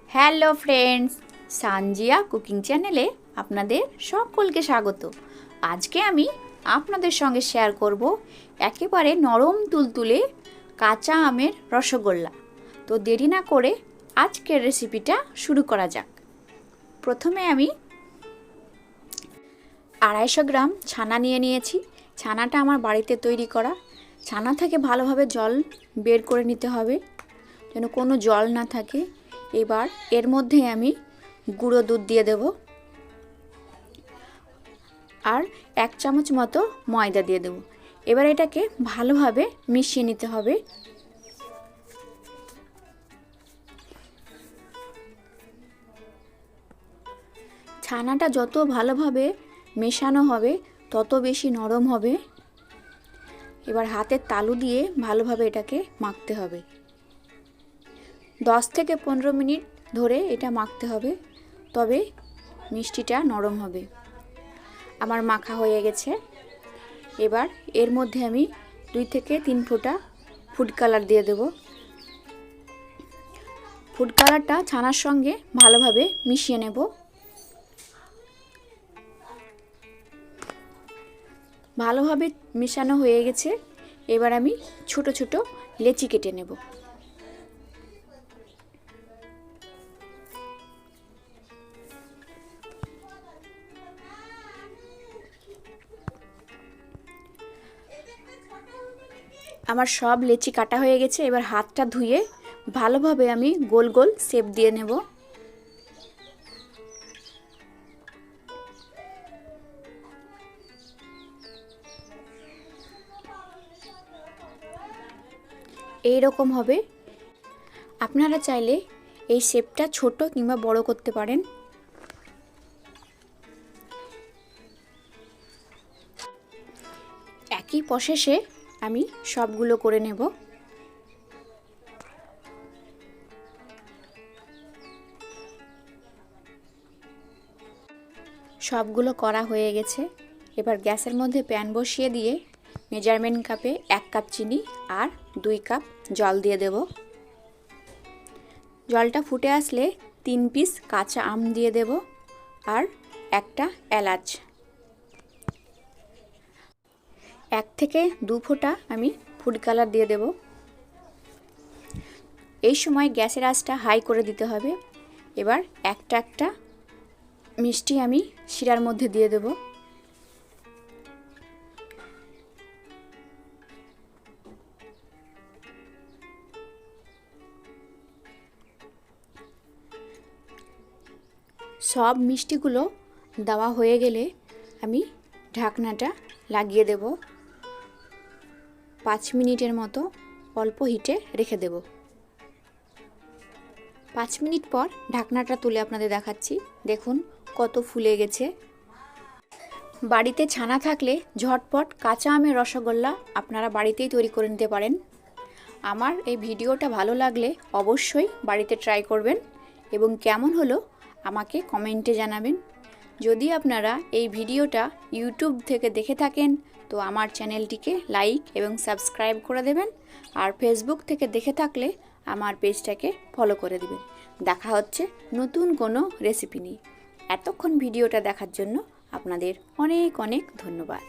Hello friends, Sanjia cooking চ্যানেলে আপনাদের সকলকে স্বাগত। আজকে আমি আপনাদের সঙ্গে শেয়ার করব একেবারে নরম তুলতুলে কাঁচা আমের রসগোল্লা। তো দেরি না করে আজকের রেসিপিটা শুরু করা যাক। প্রথমে আমি 250 গ্রাম ছানা নিয়ে নিয়েছি। ছানাটা আমার বাড়িতে তৈরি করা। ছানা থেকে ভালোভাবে জল বের করে নিতে হবে যেন কোনো জল না থাকে। এবার এর মধ্যে আমি গুঁড়ো দুধ দিয়ে দেব আর 1 চামচ মতো ময়দা দিয়ে দেব। এবার এটাকে ভালোভাবে মিশিয়ে নিতে হবে। ছানাটা যত ভালোভাবে মেশানো হবে তত বেশি নরম হবে। এবার হাতের তালু দিয়ে ভালোভাবে এটাকে মাখতে হবে। 10 থেকে 15 মিনিট ধরে এটা মাখতে হবে, তবে মিষ্টিটা নরম হবে। আমার মাখা হয়ে গেছে। এবার এর মধ্যে আমি 2 থেকে 3 ফোঁটা ফুড কালার দিয়ে দেব। ফুড কালারটা ছানার সঙ্গে ভালোভাবে মিশিয়ে নেব। ভালোভাবে মেশানো হয়ে গেছে। এবার আমি ছোট ছোট লেচি কেটে নেব। আমার সব লেচি কাটা হয়ে গেছে। এবার হাতটা ধুয়ে ভালোভাবে আমি গোল গোল শেপ দিয়ে নেব। এই রকম হবে। আপনারা চাইলে এই শেপটা ছোট কিংবা বড় করতে পারেন। একই প্রসেসে আমি সবগুলো করে নেব। সবগুলো করা হয়ে গেছে। এবার গ্যাসের মধ্যে প্যান বসিয়ে দিয়ে মেজারমেন্ট কাপে 1 কাপ চিনি আর 2 কাপ জল দিয়ে দেব। জলটা ফুটে আসলে 3 পিস কাঁচা আম দিয়ে দেব আর একটা এলাচ। 1 থেকে 2 ফোঁটা আমি ফুড কালার দিয়ে দেব। এই সময় গ্যাসের আঁচটা হাই করে দিতে হবে। এবার একটা একটা মিষ্টি আমি শিরার মধ্যে দিয়ে দেব। সব মিষ্টিগুলো দেওয়া হয়ে গেলে আমি ঢাকনাটা লাগিয়ে দেব। 5 মিনিটের মতো অল্প হিটে রেখে দেব। 5 মিনিট পর ঢাকনাটা তুলে আপনাদের দেখাচ্ছি। দেখুন কত ফুলে গেছে। বাড়িতে ছানা থাকলে ঝটপট কাঁচা আমের রসগোল্লা আপনারা বাড়িতেই তৈরি করে নিতে পারেন। আমার এই ভিডিওটা ভালো লাগলে অবশ্যই বাড়িতে ট্রাই করবেন এবং কেমন হলো আমাকে কমেন্টে জানাবেন। যদি আপনারা এই ভিডিওটা ইউটিউব থেকে দেখে থাকেন তো আমার চ্যানেলটিকে লাইক এবং সাবস্ক্রাইব করে দেবেন, আর ফেসবুক থেকে দেখে থাকলে আমার পেজটাকে ফলো করে দেবেন। দেখা হচ্ছে নতুন কোনো রেসিপি নিয়ে। এতক্ষণ ভিডিওটা দেখার জন্য আপনাদের অনেক অনেক ধন্যবাদ।